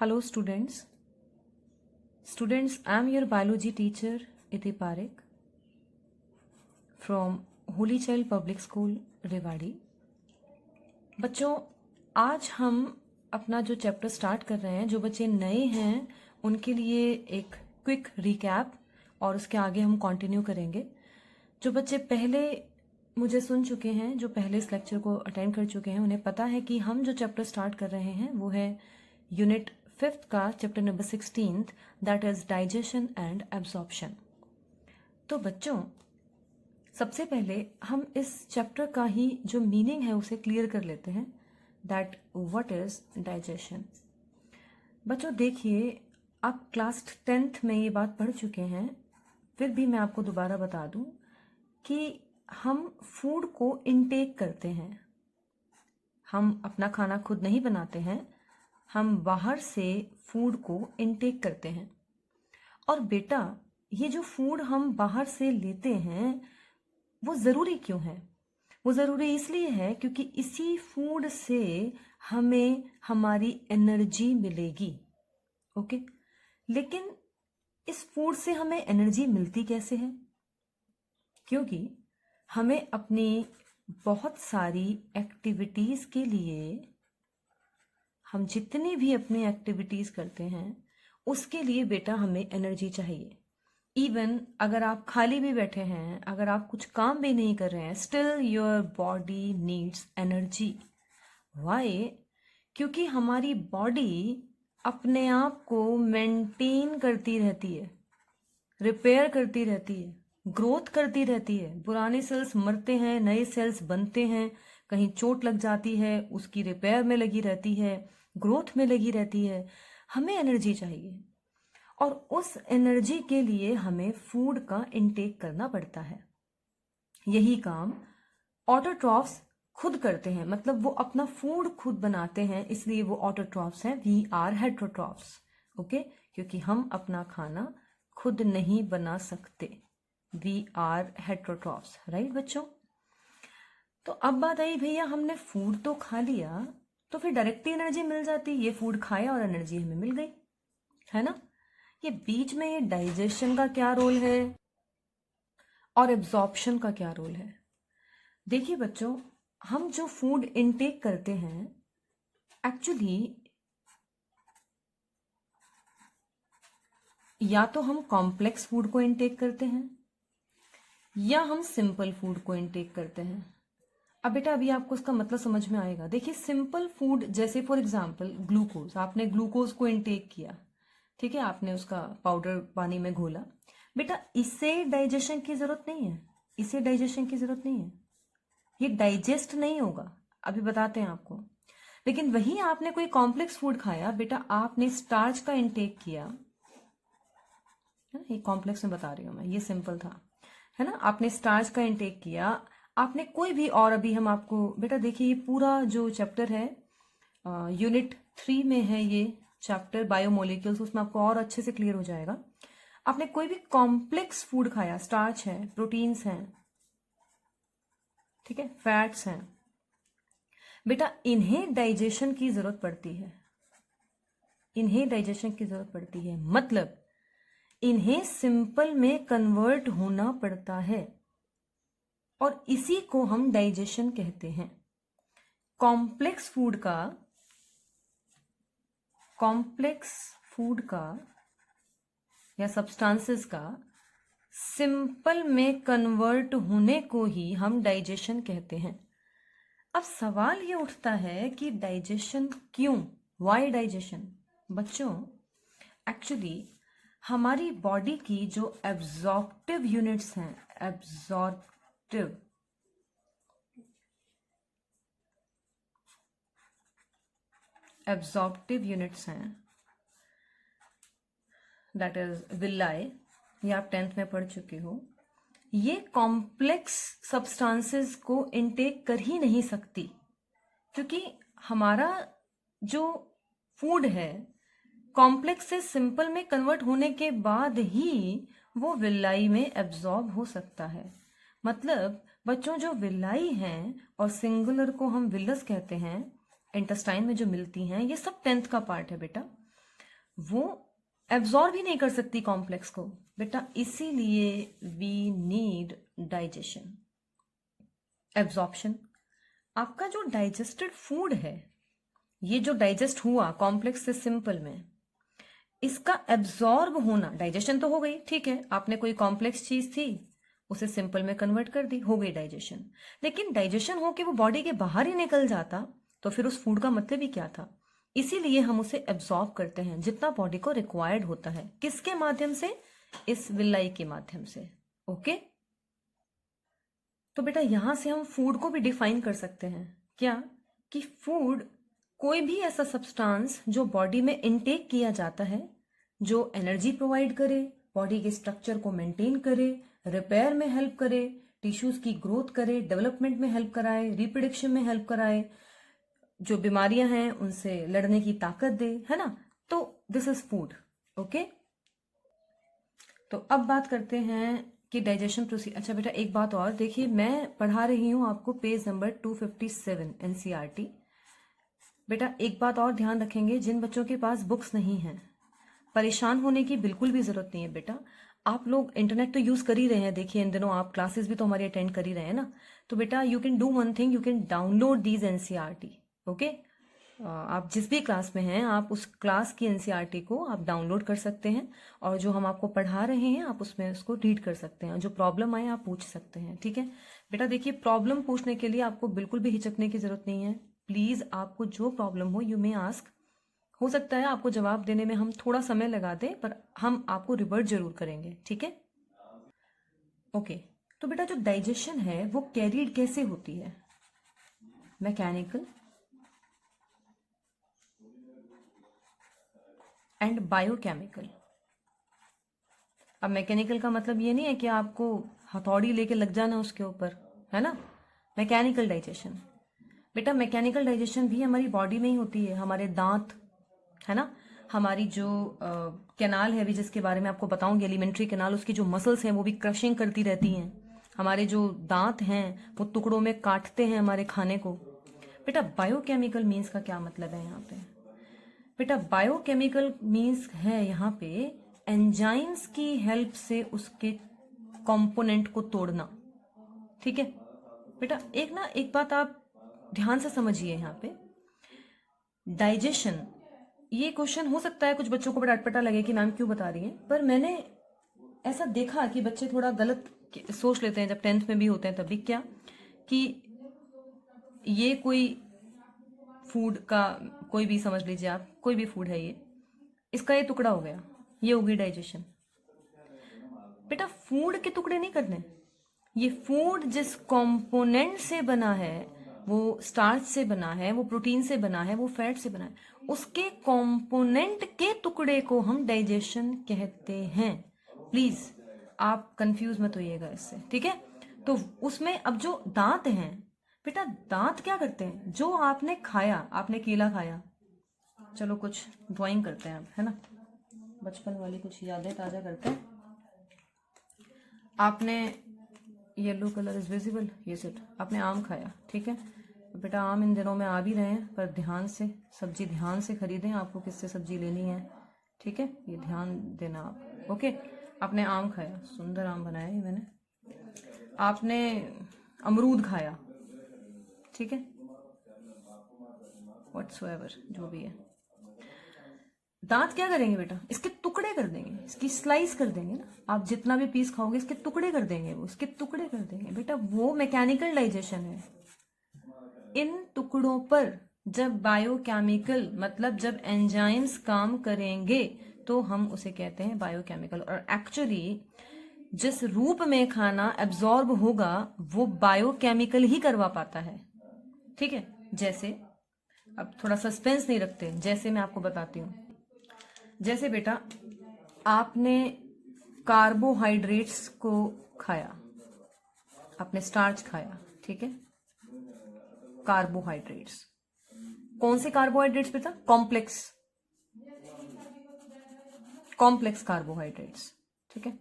Hello students. I am your biology teacher Iti Parekh from Holy Child Public School Rewari. बच्चों, आज हम अपना जो चैप्टर स्टार्ट कर रहे हैं, जो बच्चे नए हैं उनके लिए एक क्विक रिकैप और उसके आगे हम कंटिन्यू करेंगे। जो बच्चे पहले मुझे सुन चुके हैं, जो पहले इस लेक्चर को अटेंड कर चुके हैं, उन्हें पता है कि हम जो चैप्टर स्टार्ट कर रहे हैं वो है यूनिट 5th का chapter number 16, that is digestion and absorption. तो बच्चों, सबसे पहले हम इस चैप्टर का ही जो मीनिंग है उसे क्लियर कर लेते हैं, दैट व्हाट इज डाइजेशन। बच्चों देखिए, आप क्लास 10th में ये बात पढ़ चुके हैं, फिर भी मैं आपको दोबारा बता दूं कि हम फूड को इनटेक करते हैं। हम अपना खाना खुद नहीं बनाते हैं, हम बाहर से फूड को इनटेक करते हैं। और बेटा, ये जो फूड हम बाहर से लेते हैं वो ज़रूरी क्यों है? वो ज़रूरी इसलिए है क्योंकि इसी फूड से हमें हमारी एनर्जी मिलेगी। ओके, लेकिन इस फूड से हमें एनर्जी मिलती कैसे है? क्योंकि हमें अपनी बहुत सारी एक्टिविटीज़ के लिए, हम जितनी भी अपनी एक्टिविटीज़ करते हैं उसके लिए बेटा हमें एनर्जी चाहिए। इवन अगर आप खाली भी बैठे हैं, अगर आप कुछ काम भी नहीं कर रहे हैं, still your body needs energy. Why? क्योंकि हमारी बॉडी अपने आप को मेंटेन करती रहती है, रिपेयर करती रहती है, ग्रोथ करती रहती है। पुराने सेल्स मरते हैं, नए सेल्स बनते हैं, कहीं चोट लग जाती है, उसकी रिपेयर में लगी रहती है, ग्रोथ में लगी रहती है। हमें एनर्जी चाहिए और उस एनर्जी के लिए हमें फूड का इनटेक करना पड़ता है। यही काम ऑटोट्रॉफ्स खुद करते हैं, मतलब वो अपना फूड खुद बनाते हैं, इसलिए वो ऑटोट्रॉफ्स हैं। We are heterotrophs. ओके, क्योंकि हम अपना खाना खुद नहीं बना सकते। वी आर हेट्रोट्रॉफ्स, राइट बच्चों? तो अब बात आई, भैया हमने फूड तो खा लिया, तो फिर डायरेक्टली एनर्जी मिल जाती। ये फूड खाया और एनर्जी हमें मिल गई, है ना? ये बीच में ये डाइजेशन का क्या रोल है और एब्जॉर्प्शन का क्या रोल है? देखिए बच्चों, हम जो फूड इनटेक करते हैं, एक्चुअली या तो हम कॉम्प्लेक्स फूड को इनटेक करते हैं या हम सिंपल फूड को इनटेक करते हैं। अब बेटा अभी आपको इसका मतलब समझ में आएगा। देखिए, सिंपल फूड जैसे फॉर एग्जांपल ग्लूकोज, आपने ग्लूकोज को इनटेक किया, ठीक है, आपने उसका पाउडर पानी में घोला। बेटा इसे डाइजेशन की जरूरत नहीं है, इसे डाइजेशन की जरूरत नहीं है, ये डाइजेस्ट नहीं होगा, अभी बताते हैं आपको। लेकिन वही आपने कोई कॉम्प्लेक्स फूड खाया, बेटा आपने स्टार्च का इनटेक किया, ये कॉम्प्लेक्स में बता रही हूं मैं, ये सिंपल था, है ना? आपने स्टार्च का इनटेक किया, आपने कोई भी, और अभी हम आपको बेटा देखिए ये पूरा जो चैप्टर है यूनिट 3 में है, ये चैप्टर बायोमोलिक्यूल्स, उसमें आपको और अच्छे से क्लियर हो जाएगा। आपने कोई भी कॉम्प्लेक्स फूड खाया, स्टार्च है, प्रोटीन्स हैं, ठीक है, फैट्स हैं, बेटा इन्हें डाइजेशन की जरूरत पड़ती है, इन्हें डाइजेशन की जरूरत पड़ती है, मतलब इन्हें सिंपल में कन्वर्ट होना पड़ता है और इसी को हम डाइजेशन कहते हैं। कॉम्प्लेक्स फूड का या सब्सटेंसेस का सिंपल में कन्वर्ट होने को ही हम डाइजेशन कहते हैं। अब सवाल ये उठता है कि डाइजेशन क्यों? Why digestion? बच्चों एक्चुअली हमारी बॉडी की जो एब्जॉर्प्टिव यूनिट्स हैं, एब्जॉर्प्टिव यूनिट्स हैं, दैट इज विलाई, ये आप 10th में पढ़ चुके हो। ये कॉम्प्लेक्स सब्सटेंसेस को इनटेक कर ही नहीं सकती, क्योंकि हमारा जो फूड है कॉम्प्लेक्स से सिंपल में कन्वर्ट होने के बाद ही वो विलाई में एब्जॉर्ब हो सकता है। मतलब बच्चों, जो विलाई हैं और सिंगुलर को हम विलस कहते हैं, इंटेस्टाइन में जो मिलती हैं, ये सब 10th का पार्ट है बेटा। वो एब्जॉर्ब ही नहीं कर सकती कॉम्प्लेक्स को बेटा, इसीलिए वी नीड डाइजेशन, एब्जॉर्प्शन। आपका जो डाइजेस्टेड फूड है, ये जो डाइजेस्ट हुआ कॉम्प्लेक्स से सिंपल में, इसका एब्जॉर्ब होना, डाइजेशन तो हो गई, ठीक है, आपने कोई कॉम्प्लेक्स चीज थी उसे सिंपल में कन्वर्ट कर दी, हो गई डाइजेशन। लेकिन डाइजेशन हो के वो बॉडी के बाहर ही निकल जाता तो फिर उस फूड का मतलब ही क्या था। इसीलिए हम उसे एब्जॉर्ब करते हैं जितना बॉडी को रिक्वायर्ड होता है। किसके माध्यम से? इस विलाई के माध्यम से। ओके, तो बेटा यहां से हम फूड को भी डिफाइन कर सकते हैं क्या, कि फूड कोई भी ऐसा सब्सटेंस जो बॉडी में इनटेक किया जाता है, जो एनर्जी प्रोवाइड करे, बॉडी के स्ट्रक्चर को मेंटेन करे, रिपेयर में हेल्प करे, टिश्यूज की ग्रोथ करे, डेवलपमेंट में हेल्प कराए, रिप्रोडक्शन में हेल्प कराए, जो बीमारियां हैं उनसे लड़ने की ताकत दे, है ना। तो दिस इज फूड। ओके, तो अब बात करते हैं कि डाइजेशन प्रोसीजर। अच्छा बेटा एक बात और देखिए, मैं पढ़ा रही हूं आपको पेज नंबर 257 एनसीईआरटी। बेटा एक बात और ध्यान रखेंगे, जिन बच्चों के पास बुक्स नहीं हैं, परेशान होने की बिल्कुल भी जरूरत नहीं है बेटा। आप लोग इंटरनेट तो यूज कर ही रहे हैं, देखिए इन दिनों आप क्लासेस भी तो हमारी अटेंड कर ही रहे हैं ना। तो बेटा you can do one thing, you can download these NCERT. Okay, आप जिस भी क्लास में हैं आप उस क्लास की एनसीईआरटी को आप डाउनलोड कर सकते हैं, और जो हम आपको पढ़ा रहे हैं आप उसमें उसको रीड कर सकते हैं, और जो प्रॉब्लम आए आप पूछ सकते हैं। ठीक है बेटा, देखिए प्रॉब्लम पूछने के लिए आपको बिल्कुल भी हिचकने की जरूरत नहीं है। प्लीज आपको जो प्रॉब्लम हो यू मे आस्क। हो सकता है आपको जवाब देने में हम थोड़ा समय लगा दें, पर हम आपको रिवर्ट जरूर करेंगे। ठीक है, ओके। तो बेटा जो डाइजेशन है वो कैरीड कैसे होती है? Mechanical and biochemical. अब मैकेनिकल का मतलब ये नहीं है कि आपको हथौड़ी लेके लग जाना उसके ऊपर, है ना। मैकेनिकल डाइजेशन, बेटा मैकेनिकल डाइजेशन भी हमारी बॉडी में ही होती है। हमारे दांत, है ना, हमारी जो कैनाल है अभी जिसके बारे में आपको बताऊंगी, एलिमेंट्री कैनाल, उसकी जो मसल्स हैं वो भी क्रशिंग करती रहती हैं। हमारे जो दांत हैं वो टुकड़ों में काटते हैं हमारे खाने को। बेटा बायोकेमिकल मीन्स का क्या मतलब है यहाँ पे? बेटा बायोकेमिकल मीन्स है यहाँ पे एंजाइम्स की हेल्प से उसके कंपोनेंट को तोड़ना। ठीक है बेटा, एक बात आप ध्यान से समझिए यहाँ पे, डाइजेशन, ये क्वेश्चन हो सकता है कुछ बच्चों को बड़ा अटपटा लगे कि मैम क्यों बता रही हैं, पर मैंने ऐसा देखा कि बच्चे थोड़ा गलत सोच लेते हैं जब 10th में भी होते हैं, तभी क्या कि ये कोई फूड का, कोई भी समझ लीजिए आप, कोई भी फूड है ये, इसका ये टुकड़ा हो गया, ये होगी डाइजेशन। बेटा फूड के टुकड़े नहीं करने, ये फूड जिस कंपोनेंट से बना है, वो स्टार्च से बना है, वो प्रोटीन से बना है, वो फैट से बना है, उसके कंपोनेंट के टुकड़े को हम डाइजेशन कहते हैं। प्लीज आप कंफ्यूज मत होइएगा इससे, ठीक है। तो उसमें अब जो दांत हैं बेटा, दांत क्या करते हैं? जो आपने खाया, आपने केला खाया, चलो कुछ ड्राइंग करते हैं अब, है ना, बचपन वाली कुछ यादें ताजा करते हैं। आपने येलो कलर इज विजिबल, ये सेट, आपने आम खाया, ठीक है बेटा। आम इन दिनों में आ भी रहे हैं, पर ध्यान से, सब्जी ध्यान से खरीदें, आपको किससे सब्जी लेनी है, ठीक है, ये ध्यान देना आप। ओके, आपने आम खाया, सुंदर आम बनाया ये मैंने। आपने अमरूद खाया, ठीक है, व्हाट्सोएवर जो भी है। दांत क्या करेंगे बेटा? इसके टुकड़े कर देंगे, इसकी स्लाइस कर देंगे ना। आप जितना भी पीस खाओगे इसके टुकड़े कर देंगे, वो इसके टुकड़े कर देंगे बेटा, वो मैकेनिकल डाइजेशन है। इन टुकड़ों पर जब बायोकेमिकल, मतलब जब एंजाइम्स काम करेंगे तो हम उसे कहते हैं बायोकेमिकल। और एक्चुअली जिस रूप में खाना एब्जॉर्ब होगा वो बायोकेमिकल ही करवा पाता है, ठीक है। जैसे, अब थोड़ा सस्पेंस नहीं रखते, जैसे मैं आपको बताती हूँ। जैसे बेटा आपने कार्बोहाइड्रेट्स को खाया, आपने स्टार्च खाया, ठीक है, कार्बोहाइड्रेट्स, कौन से कार्बोहाइड्रेट्स बेटा? कॉम्प्लेक्स, कॉम्प्लेक्स कार्बोहाइड्रेट्स, ठीक है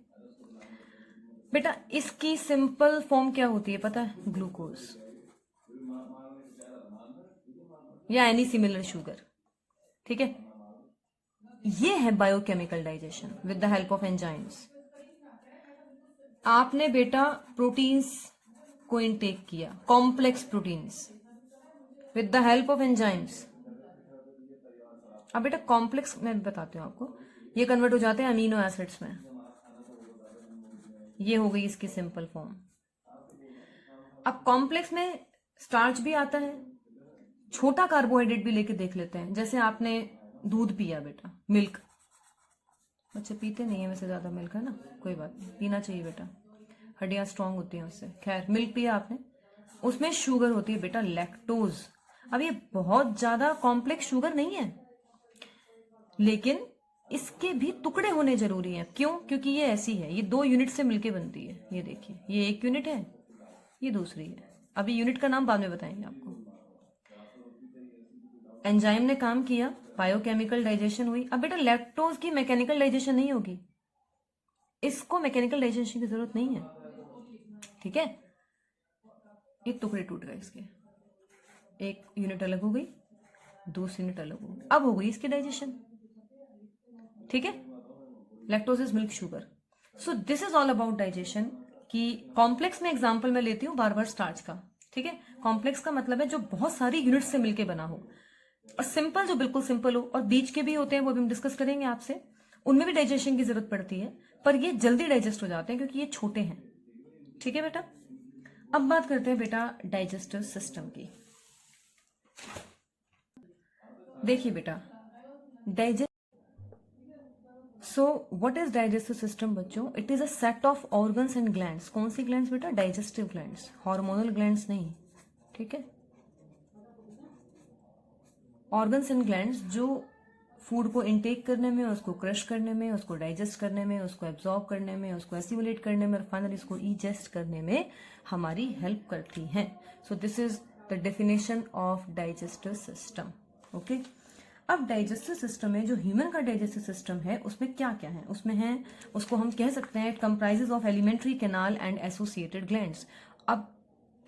बेटा। इसकी सिंपल फॉर्म क्या होती है पता है? ग्लूकोज या एनी सिमिलर शुगर, ठीक है। ये है biochemical digestion with the help of enzymes. आपने बेटा प्रोटीन्स को इनटेक किया, complex proteins with the help of enzymes. अब बेटा कॉम्प्लेक्स मैं बताती हूँ आपको, ये कन्वर्ट हो जाते हैं अमीनो एसिड्स में। ये हो गई इसकी सिंपल फॉर्म। अब कॉम्प्लेक्स में स्टार्च भी आता है, छोटा कार्बोहाइड्रेट भी लेके देख लेते हैं। जैसे आपने दूध पिया बेटा, मिल्क, बच्चे पीते नहीं है वैसे ज्यादा मिल्क, है ना, कोई बात नहीं, पीना चाहिए बेटा, हड्डियां स्ट्रांग होती हैं उससे। खैर मिल्क पिया आपने, उसमें शुगर होती है बेटा लैक्टोज। अब ये बहुत ज्यादा कॉम्प्लेक्स शुगर नहीं है, लेकिन इसके भी टुकड़े होने जरूरी हैं। क्यों? क्योंकि ये ऐसी है, ये 2 यूनिट से मिलके बनती है। ये देखिए, ये 1 यूनिट है, ये दूसरी है। अभी यूनिट का नाम बाद में बताएंगे आपको। एंजाइम ने काम किया, बायोकेमिकल डाइजेशन हुई। अब बेटा लैक्टोज की मैकेनिकल डाइजेशन नहीं होगी, इसको मैकेनिकल डाइजेशन की जरूरत नहीं है, ठीक है। ये टुकड़े टूट गए इसके, 1 यूनिट अलग हो गई, दूसरी यूनिट अलग हो गई, अब हो गई इसकी डाइजेशन, ठीक है। Lactose is milk sugar. So this is all about digestion. कि कॉम्प्लेक्स में एग्जांपल मैं लेती हूँ बार बार स्टार्च का, ठीक है। कॉम्प्लेक्स का मतलब है जो बहुत सारी यूनिट से मिलके बना हो, और सिंपल जो बिल्कुल सिंपल हो, और बीच के भी होते हैं, वो भी हम डिस्कस करेंगे आपसे, उनमें भी डाइजेशन की जरूरत पड़ती है, पर ये जल्दी डाइजेस्ट हो जाते हैं क्योंकि ये छोटे हैं, ठीक है बेटा। अब बात करते हैं बेटा डाइजेस्टिव सिस्टम की। देखिए बेटा digest, so what is digestive system बच्चों? It is a set of organs and glands. कौन सी ग्लैंड्स बेटा? डाइजेस्टिव ग्लैंड्स, हार्मोनल ग्लैंड्स नहीं, ठीक है। ऑर्गन्स एंड ग्लैंड्स जो फूड को इनटेक करने में, उसको क्रश करने में, उसको डाइजेस्ट करने में, उसको एब्जॉर्ब करने में, उसको एसिमुलेट करने में, और फाइनली इसको इजेस्ट करने में हमारी हेल्प करती हैं। So this is the definition of digestive system, okay. अब डाइजेस्टिव सिस्टम में जो ह्यूमन का डाइजेस्टिव सिस्टम है उसमें क्या क्या है? उसमें है, उसको हम कह सकते हैं, it comprises of alimentary canal and associated glands. अब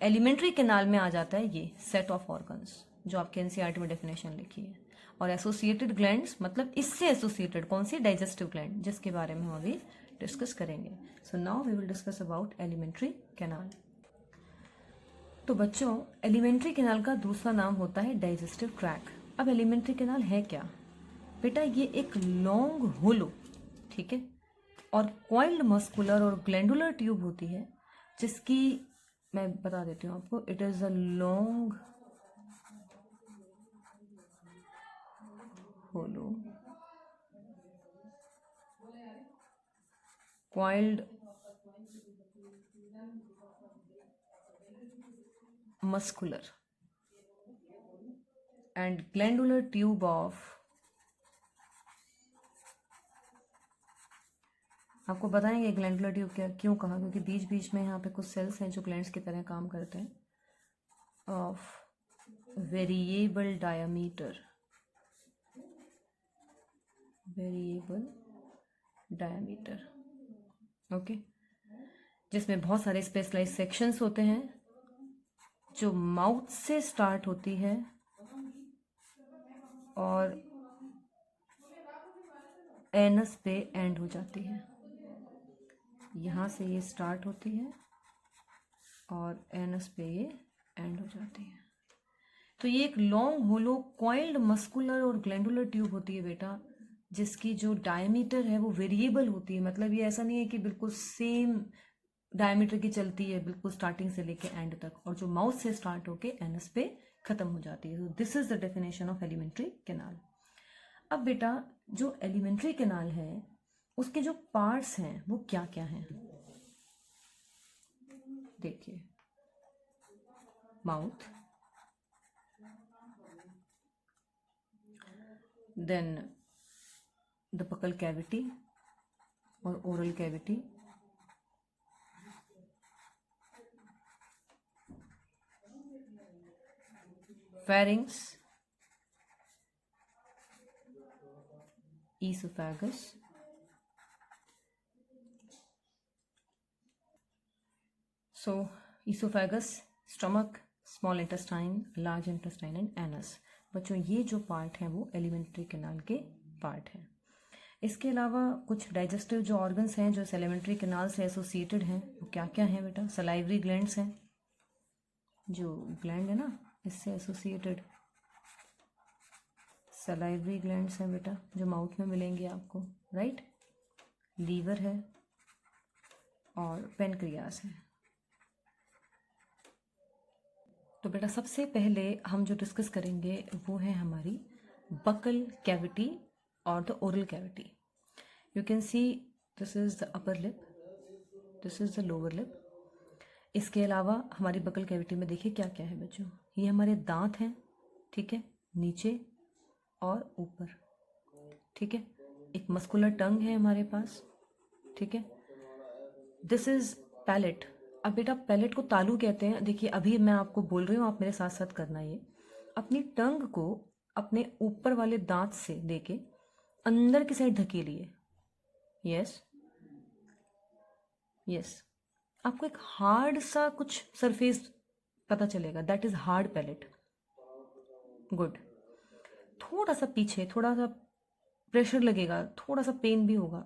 एलिमेंट्री कैनाल में आ जाता है ये सेट ऑफ ऑर्गन्स जो आपके एनसीईआरटी में डेफिनेशन लिखी है, और एसोसिएटेड ग्लैंड्स मतलब इससे एसोसिएटेड कौन सी? डाइजेस्टिव ग्लैंड, जिसके बारे में हम अभी डिस्कस करेंगे। So now we will discuss about alimentary canal. तो बच्चों एलिमेंट्री कैनाल का दूसरा नाम होता है डाइजेस्टिव ट्रैक। अब एलिमेंट्री कैनाल है क्या बेटा? ये एक लॉन्ग होलो, ठीक है, और कॉइल्ड मस्कुलर और ग्लैंडुलर ट्यूब होती है, जिसकी मैं बता देती हूँ आपको। It is a long hollow coiled muscular and glandular tube of, आपको बताएंगे ग्लैंडुलर ट्यूब क्या क्यों कहा, क्योंकि बीच बीच में यहाँ पे कुछ सेल्स हैं जो ग्लैंड्स की तरह काम करते हैं, of variable diameter, variable diameter, okay, जिसमें बहुत सारे स्पेशलाइज सेक्शंस होते हैं, जो माउथ से स्टार्ट होती है और एनस पे एंड हो जाती है। यहाँ से ये स्टार्ट होती है और एनस पे ये एंड हो जाती है। तो ये एक लॉन्ग होलो कॉइल्ड मस्कुलर और ग्लैंडुलर ट्यूब होती है बेटा, जिसकी जो डायमीटर है वो वेरिएबल होती है। मतलब ये ऐसा नहीं है कि बिल्कुल सेम डायमीटर की चलती है बिल्कुल स्टार्टिंग से लेके एंड तक, और जो माउथ से स्टार्ट होके एनस पे खत्म हो जाती है। This is the definition of alimentary canal. अब बेटा जो एलिमेंट्री कैनाल है उसके जो पार्ट्स हैं वो क्या क्या हैं? देखिए, mouth, then the buccal cavity और oral cavity, pharynx, esophagus, so esophagus, stomach, small intestine, large intestine and anus। बच्चों ये जो पार्ट हैं वो एलिमेंट्री कैनाल के पार्ट हैं। इसके अलावा कुछ डाइजेस्टिव जो ऑर्गन्स हैं जो सैलिमेंट्री कैनाल से एसोसिएटेड हैं वो क्या क्या हैं बेटा? सलाइवरी ग्लैंड्स हैं, जो ग्लैंड है ना इससे एसोसिएटेड सलाइवरी ग्लैंड्स हैं बेटा, जो माउथ में मिलेंगे आपको, राइट। लीवर है और पेनक्रियास है। तो बेटा सबसे पहले हम जो डिस्कस करेंगे वो है हमारी बकल कैविटी और the oral cavity. You can see this is the upper lip, this is the lower lip. इसके अलावा हमारी बकल कैविटी में देखिए क्या क्या है बच्चों, ये हमारे दांत हैं, ठीक है, नीचे और ऊपर, ठीक है। एक मस्कुलर टंग है हमारे पास, ठीक है। This is palate. अब बेटा पैलेट को तालू कहते हैं। देखिए अभी मैं आपको बोल रही हूँ, आप मेरे साथ साथ करना। ये अपनी टंग को अपने ऊपर वाले दांत से लेके अंदर की साइड धकेलिए। यस यस, आपको एक हार्ड सा कुछ सरफेस पता चलेगा, that is hard palate. Good. थोड़ा सा पीछे, थोड़ा सा प्रेशर लगेगा, थोड़ा सा पेन भी होगा।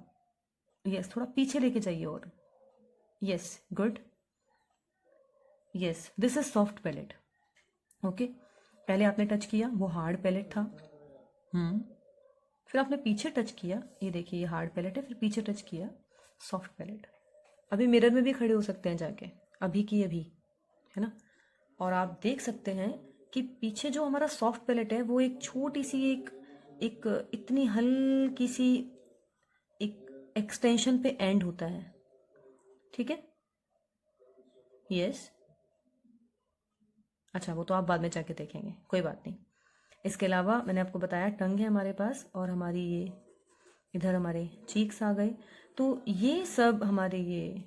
यस, थोड़ा पीछे लेके जाइए और yes, good. Yes, this is soft palate. Okay, पहले आपने टच किया वो हार्ड पैलेट था, फिर आपने पीछे टच किया, ये देखिए ये हार्ड पैलेट है, फिर पीछे टच किया सॉफ्ट पैलेट। अभी मिरर में भी खड़े हो सकते हैं जाके, अभी की अभी, है ना। और आप देख सकते हैं कि पीछे जो हमारा सॉफ्ट पैलेट है वो एक छोटी सी एक इतनी हल्की सी एक एक्सटेंशन पे एंड होता है, ठीक है। यस, अच्छा वो तो आप बाद में जाके देखेंगे, कोई बात नहीं। इसके अलावा मैंने आपको बताया टंग है हमारे पास, और हमारी ये इधर हमारे चीक्स आ गए। तो ये सब हमारे ये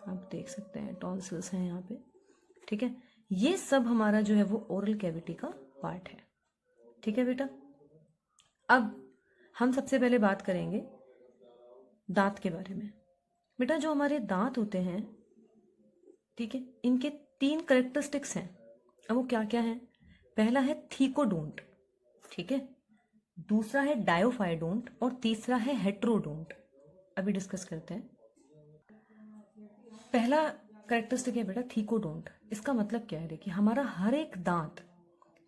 आप देख सकते हैं टॉन्सिल्स हैं यहाँ पे, ठीक है। ये सब हमारा जो है वो ओरल कैविटी का पार्ट है, ठीक है बेटा। अब हम सबसे पहले बात करेंगे दांत के बारे में। बेटा जो हमारे दांत होते हैं, ठीक है, इनके 3 करेक्टरिस्टिक्स हैं। अब वो क्या क्या हैं? पहला है थीकोडोंट, ठीक है, दूसरा है डायोफाइडोंट और तीसरा है हेट्रोडोंट। अभी डिस्कस करते हैं। पहला करेक्टरिस्टिक है बेटा थीकोडोंट। इसका मतलब क्या है? देखिए हमारा हर एक दांत,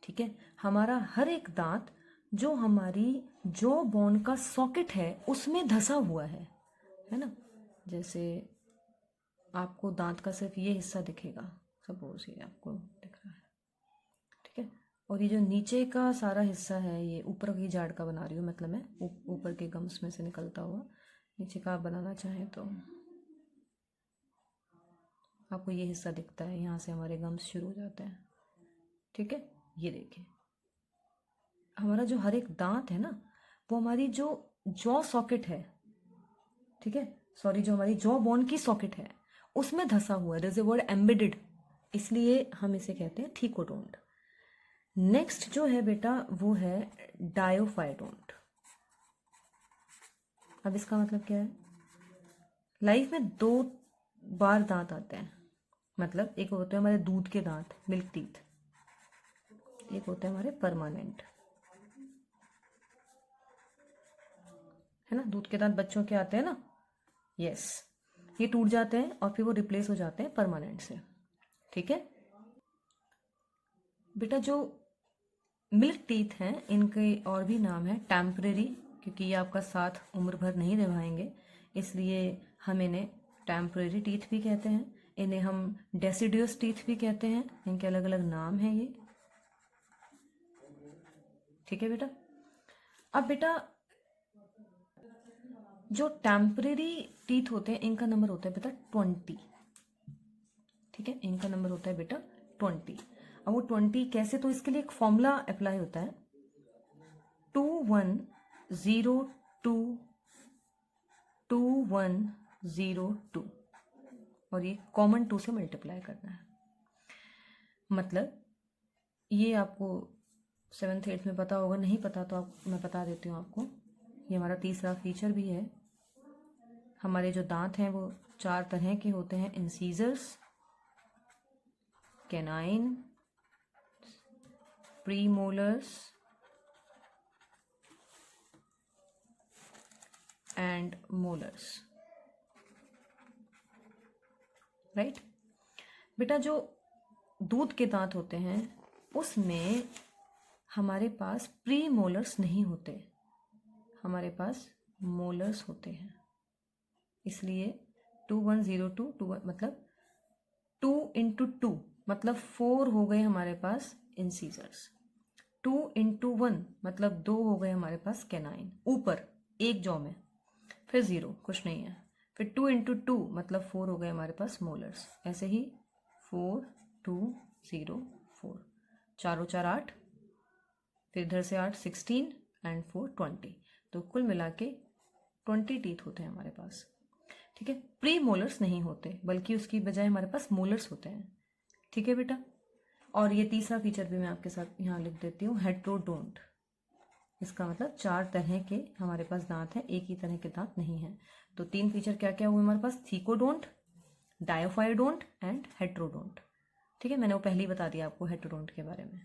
ठीक है, हमारा हर एक दांत जो हमारी जॉ बोन का सॉकेट है उसमें धंसा हुआ है ना। जैसे आपको दांत का सिर्फ ये हिस्सा दिखेगा, सपोज ये आपको दिख रहा है, ठीक है, और ये जो नीचे का सारा हिस्सा है ये ऊपर की जाड़ का बना रही हूँ, मतलब मैं ऊपर के गम्स में से निकलता हुआ नीचे का आप बनाना चाहें तो आपको ये हिस्सा दिखता है, यहाँ से हमारे गम्स शुरू हो जाते हैं, ठीक है। ये देखिए हमारा जो हर एक दांत है ना वो हमारी जो जॉ सॉकेट है, ठीक है, सॉरी जो हमारी जॉ बोन की सॉकेट है उसमें धंसा हुआ है। There is a word embedded, इसलिए हम इसे कहते हैं थीकोडोंट। नेक्स्ट जो है बेटा वो है डायोफाइडोंट। अब इसका मतलब क्या है? लाइफ में 2 बार दांत आते हैं, मतलब एक होते हैं हमारे दूध के दांत, मिल्क टीथ, एक होते हैं हमारे परमानेंट, है ना। दूध के दांत बच्चों के आते हैं ना, यस, ये टूट जाते हैं और फिर वो रिप्लेस हो जाते हैं परमानेंट से, ठीक है। बेटा जो मिल्क टीथ हैं इनके और भी नाम है टेम्परेरी, क्योंकि ये आपका साथ उम्र भर नहीं निभाएंगे, इसलिए हम इन्हें टेम्परेरी टीथ भी कहते हैं। इन्हें हम डेसिडियस टीथ भी कहते हैं, इनके अलग अलग नाम हैं ये, ठीक है बेटा। अब बेटा जो टेम्परेरी टीथ होते हैं इनका नंबर होता है बेटा 20, ठीक है, इनका नंबर होता है बेटा 20। अब वो 20 कैसे? तो इसके लिए एक फॉर्मूला अप्लाई होता है, 21022102 और ये कॉमन 2 से मल्टीप्लाई करना है। मतलब ये आपको 7th 8th में पता होगा, नहीं पता तो आप मैं बता देती हूँ आपको। ये हमारा तीसरा फीचर भी है। हमारे जो दांत हैं वो 4 तरह के होते हैं, incisors, canine, premolars, and molars, right. बेटा जो दूध के दांत होते हैं उसमें हमारे पास प्री मोलर्स नहीं होते, हमारे पास मोलर्स होते हैं। इसलिए 2102 मतलब 2 इंटू 2 मतलब 4 हो गए हमारे पास इंसीजर्स। 2 इंटू 1 मतलब 2 हो गए हमारे पास कैनाइन, ऊपर एक जॉ में, फिर 0 कुछ नहीं है, फिर 2 इंटू 2 मतलब 4 हो गए हमारे पास मोलर्स। ऐसे ही 4 2 0 4, चारों 4 8, फिर इधर से 8 16 एंड 4 20, तो कुल मिला के 20 टीथ होते हैं हमारे पास, ठीक है। प्री मोलर्स नहीं होते, बल्कि उसकी बजाय हमारे पास मोलर्स होते हैं, ठीक है बेटा। और ये तीसरा फीचर भी मैं आपके साथ यहाँ लिख देती हूँ, हेट्रोडोंट। इसका मतलब 4 तरह के हमारे पास दांत हैं, एक ही तरह के दांत नहीं हैं। तो 3 फीचर क्या क्या हुए हमारे पास, थीकोडोंट, डायोफाइडोंट एंड हेट्रोडोंट, ठीक है। मैंने वो पहले ही बता दिया आपको हेट्रोडोंट के बारे में।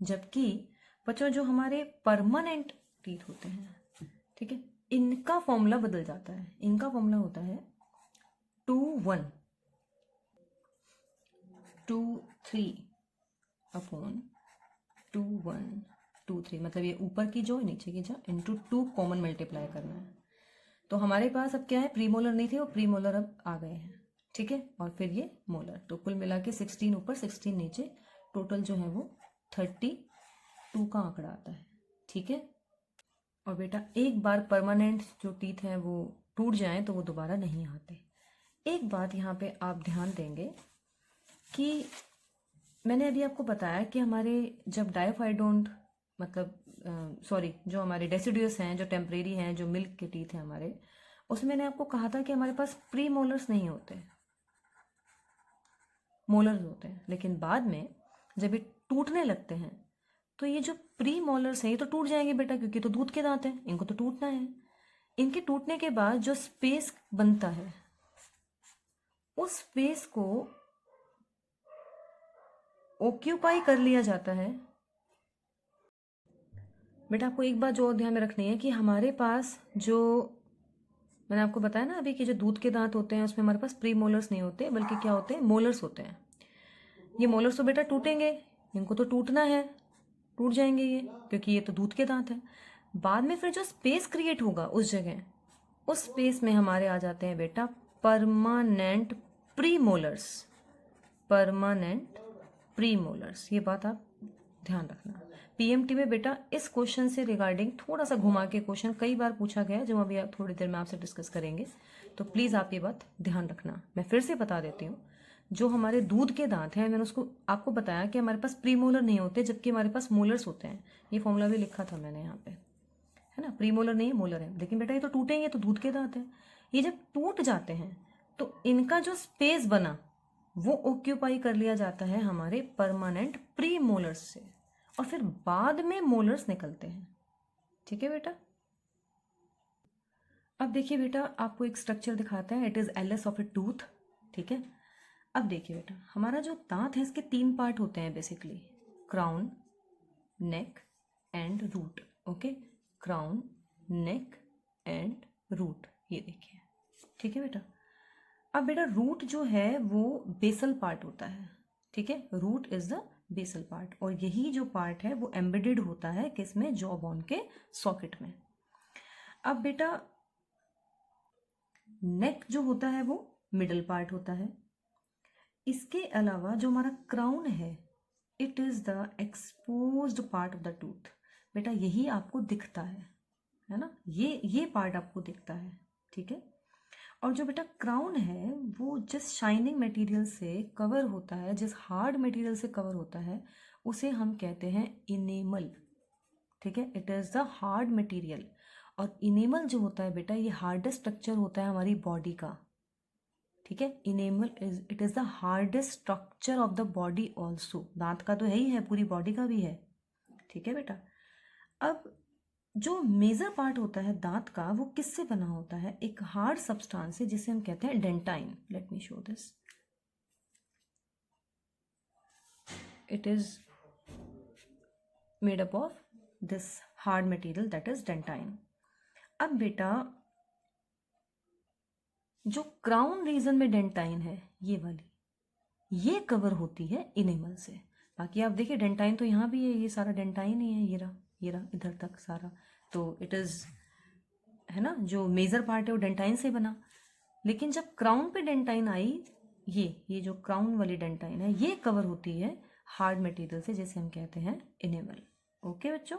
जबकि बच्चों जो हमारे परमानेंट टीथ होते हैं, ठीक है, इनका फॉर्मूला बदल जाता है। इनका फॉर्मूला होता है 2 1 2 3 अपॉन 2 1 2 3, मतलब ये ऊपर की जो नीचे की जो इंटू 2 कॉमन मल्टीप्लाई करना है। तो हमारे पास अब क्या है, प्रीमोलर नहीं थे, वो प्रीमोलर अब आ गए हैं, ठीक है। और फिर ये मोलर, तो कुल मिला के 16 ऊपर 16 नीचे, टोटल जो है वो 32 का आंकड़ा आता है, ठीक है। और बेटा एक बार परमानेंट जो टीथ हैं वो टूट जाएं तो वो दोबारा नहीं आते। एक बात यहाँ पे आप ध्यान देंगे कि मैंने अभी आपको बताया कि हमारे जब डायोफाइडोंट मतलब जो हमारे डेसिडुअस हैं, जो टेम्परेरी हैं, जो मिल्क के टीथ हैं हमारे, उसमें मैंने आपको कहा था कि हमारे पास प्री मोलर्स नहीं होते, मोलर्स होते हैं। लेकिन बाद में जब ये टूटने लगते हैं तो ये जो प्री मोलर्स हैं ये तो टूट जाएंगे बेटा, क्योंकि तो दूध के दांत हैं, इनको तो टूटना है। इनके टूटने के बाद जो स्पेस बनता है उस स्पेस को ऑक्यूपाई कर लिया जाता है। बेटा आपको एक बात जो और ध्यान में रखनी है कि हमारे पास जो मैंने आपको बताया ना अभी कि जो दूध के दांत होते हैं उसमें हमारे पास प्री मोलर्स नहीं होते, बल्कि क्या होते हैं, मोलर्स होते हैं। ये मोलर्स तो बेटा टूटेंगे, इनको तो टूटना है, टूट जाएंगे ये, क्योंकि ये तो दूध के दांत हैं। बाद में फिर जो स्पेस क्रिएट होगा उस जगह, उस स्पेस में हमारे आ जाते हैं बेटा permanent pre molars, permanent pre molars. ये बात आप ध्यान रखना। पीएमटी में बेटा इस क्वेश्चन से रिगार्डिंग थोड़ा सा घुमा के क्वेश्चन कई बार पूछा गया, जो अभी आप थोड़ी देर में आपसे डिस्कस करेंगे, तो प्लीज़ आप ये बात ध्यान रखना। मैं फिर से बता देती हूँ, जो हमारे दूध के दांत हैं मैंने उसको आपको बताया कि हमारे पास प्री मोलर नहीं होते, जबकि हमारे पास मोलर्स होते हैं। ये फॉर्मूला भी लिखा था मैंने यहाँ पे, है ना। प्री मोलर नहीं है, मोलर है। लेकिन बेटा ये तो टूटेंगे, तो दूध के दांत हैं। ये जब टूट जाते हैं तो इनका जो स्पेस बना वो ऑक्यूपाई कर लिया जाता है हमारे परमानेंट प्री मोलर्स से, और फिर बाद में मोलर्स निकलते हैं, ठीक है बेटा। अब देखिए बेटा आपको एक स्ट्रक्चर दिखाते हैं, it is LS of A tooth, ठीक है। अब देखिए बेटा हमारा जो दांत है इसके 3 पार्ट होते हैं basically, crown, neck and root, okay. Crown, neck and root, ये देखिए, ठीक है बेटा। अब बेटा रूट जो है वो बेसल पार्ट होता है, ठीक है। Root is the basal part, और यही जो पार्ट है वो एम्बेडेड होता है किसमें, जॉ बोन के सॉकेट में। अब बेटा नेक जो होता है वो मिडल पार्ट होता है। इसके अलावा जो हमारा क्राउन है, it is the exposed part of the tooth. बेटा यही आपको दिखता है ना, ये पार्ट आपको दिखता है, ठीक है। और जो बेटा क्राउन है वो जिस शाइनिंग मटेरियल से कवर होता है, जिस हार्ड मटेरियल से कवर होता है, उसे हम कहते हैं इनेमल, ठीक है। It is the hard material. और इनेमल जो होता है बेटा ये हार्डेस्ट स्ट्रक्चर होता है हमारी बॉडी का, ठीक है। Enamel it is the hardest structure of the body also. दांत का तो है ही है, पूरी बॉडी का भी है, ठीक है बेटा। अब जो मेजर पार्ट होता है दांत का वो किससे बना होता है, एक हार्ड सब्सटेंस से जिसे हम कहते हैं dentine. Let me show this, it is made up of this hard material that is dentine. अब बेटा जो क्राउन रीजन में डेंटाइन है ये वाली, ये कवर होती है इनेमल से। बाकी आप देखिए डेंटाइन तो यहाँ भी है, ये सारा डेंटाइन ही है, ये रहा इधर तक सारा, तो इट इज़, है ना, जो मेजर पार्ट है वो डेंटाइन से बना। लेकिन जब क्राउन पे डेंटाइन आई, ये जो क्राउन वाली डेंटाइन है ये कवर होती है हार्ड मटेरियल से, जैसे हम कहते हैं इनेमल। ओके बच्चों,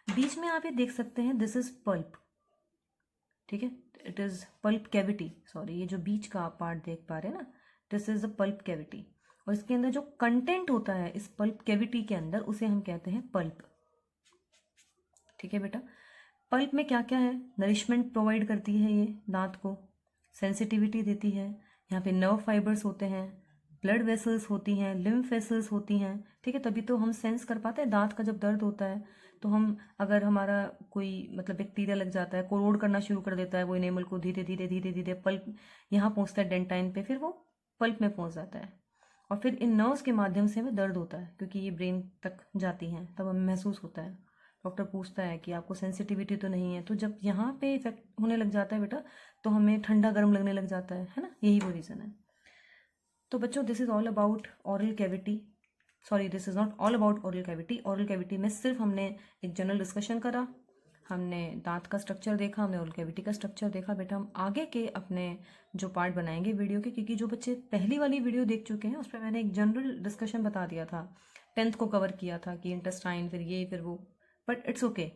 बीच में आप ये देख सकते हैं, दिस इज पल्प, ठीक है, it is pulp cavity, sorry, ये जो बीच का आप पार्ट देख पा रहे हैं ना, this is the pulp cavity, और इसके अंदर जो कंटेंट होता है इस पल्प कैविटी के अंदर उसे हम कहते हैं पल्प। ठीक है बेटा, पल्प में क्या क्या है, नरिशमेंट प्रोवाइड करती है ये दांत को, सेंसिटिविटी देती है, यहाँ पे नर्व फाइबर्स होते हैं, ब्लड वेसल्स होती हैं, लिम्फ वेसल्स होती हैं, ठीक है, तभी तो हम सेंस कर पाते हैं दांत का जब दर्द होता है, तो हम अगर हमारा कोई मतलब बैक्टीरिया लग जाता है, कोरोड करना शुरू कर देता है वो इनेमल को, धीरे धीरे धीरे धीरे पल्प यहाँ पहुँचता है डेंटाइन पे, फिर वो पल्प में पहुँच जाता है, और फिर इन नर्व्स के माध्यम से हमें दर्द होता है, क्योंकि ये ब्रेन तक जाती हैं, तब हमें महसूस होता है। डॉक्टर पूछता है कि आपको सेंसिटिविटी तो नहीं है, तो जब यहाँ पे इफेक्ट होने लग जाता है बेटा, तो हमें ठंडा गर्म लगने लग जाता है ना, यही वो रीज़न है। तो बच्चों, this is all about oral cavity, sorry this is not all about oral cavity. Oral cavity में सिर्फ हमने एक जनरल डिस्कशन करा, हमने दांत का स्ट्रक्चर देखा, हमने ऑरल कैविटी का स्ट्रक्चर देखा। बेटा हम आगे के अपने जो पार्ट बनाएंगे वीडियो के, क्योंकि जो बच्चे पहली वाली वीडियो देख चुके हैं उस पर मैंने एक जनरल डिस्कशन बता दिया था, 10th को कवर किया था कि इंटेस्टाइन, फिर ये फिर वो, बट इट्स ओके।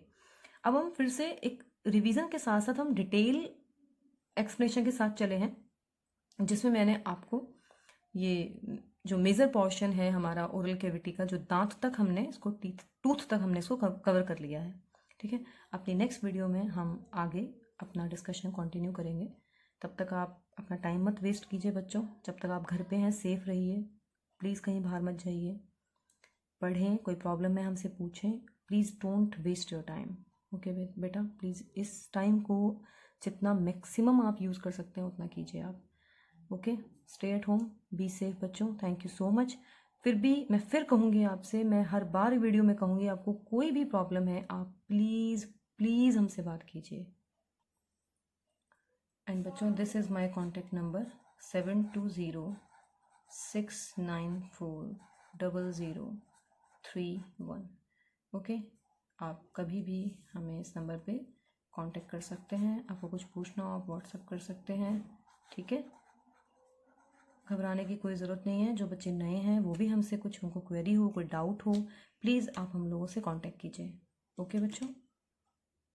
अब हम फिर से एक रिवीजन के साथ साथ हम डिटेल एक्सप्लेनेशन के साथ चले हैं, जिसमें मैंने आपको ये जो मेजर पोर्शन है हमारा ओरल कैविटी का, जो दांत तक हमने इसको टूथ तक हमने इसको कवर कर लिया है। ठीक है, अपनी नेक्स्ट वीडियो में हम आगे अपना डिस्कशन कंटिन्यू करेंगे। तब तक आप अपना टाइम मत वेस्ट कीजिए बच्चों, जब तक आप घर पे हैं सेफ रहिए, प्लीज़ कहीं बाहर मत जाइए, पढ़ें, कोई प्रॉब्लम है हमसे पूछें, please don't waste your time. Okay बेटा, प्लीज़ इस टाइम को जितना मैक्सिमम आप यूज़ कर सकते हैं उतना कीजिए आप। Okay, stay at home, be safe बच्चों, थैंक यू सो मच। फिर भी मैं फिर कहूँगी आपसे, मैं हर बार वीडियो में कहूँगी, आपको कोई भी प्रॉब्लम है आप प्लीज़ प्लीज़ हमसे बात कीजिए। एंड बच्चों, this is my contact number 7206940031। Okay, आप कभी भी हमें इस नंबर पे कांटेक्ट कर सकते हैं, आपको कुछ पूछना हो आप व्हाट्सएप कर सकते हैं। ठीक है, घबराने की कोई ज़रूरत नहीं है। जो बच्चे नए हैं वो भी हमसे कुछ, उनको क्वेरी हो, कोई डाउट हो, प्लीज़ आप हम लोगों से कांटेक्ट कीजिए। ओके बच्चों।